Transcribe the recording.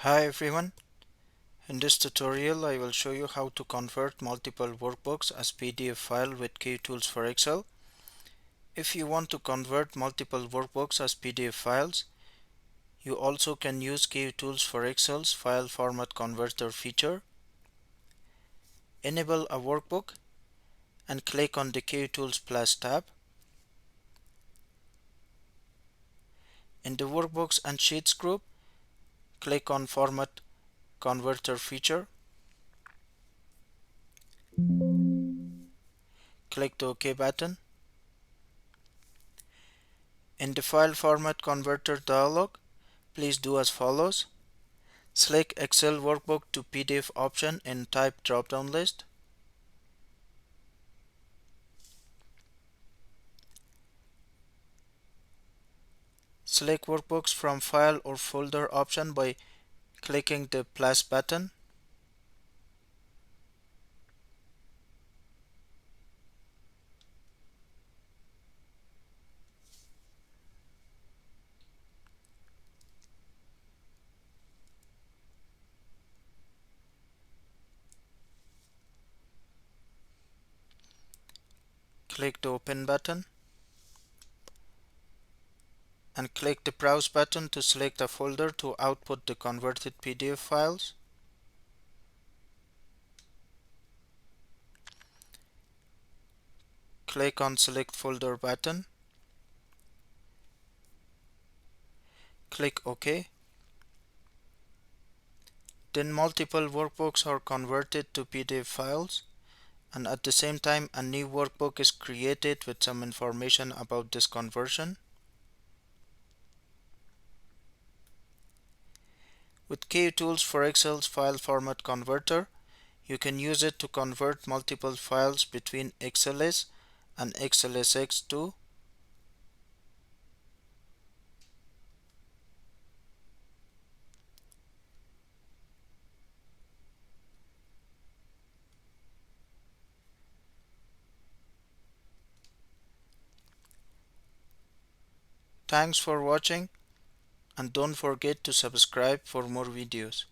Hi everyone, in this tutorial I will show you how to convert multiple workbooks as PDF file with Kutools for Excel. If you want to convert multiple workbooks as PDF files, you also can use Kutools for Excel's file format converter feature. Enable a workbook and click on the Kutools Plus tab. In the Workbooks and Sheets group, click on Format Converter feature. Click the OK button. In the File Format Converter dialog, please do as follows. Select Excel Workbook to PDF option in Type drop-down list. Select Workbooks from File or Folder option by clicking the plus button. Click the Open button and click the Browse button to select a folder to output the converted PDF files. Click on Select Folder button. Click OK. Then multiple workbooks are converted to PDF files, and at the same time a new workbook is created with some information about this conversion. With Kutools for Excel's file format converter, you can use it to convert multiple files between XLS and XLSX2. Thanks for watching, and don't forget to subscribe for more videos.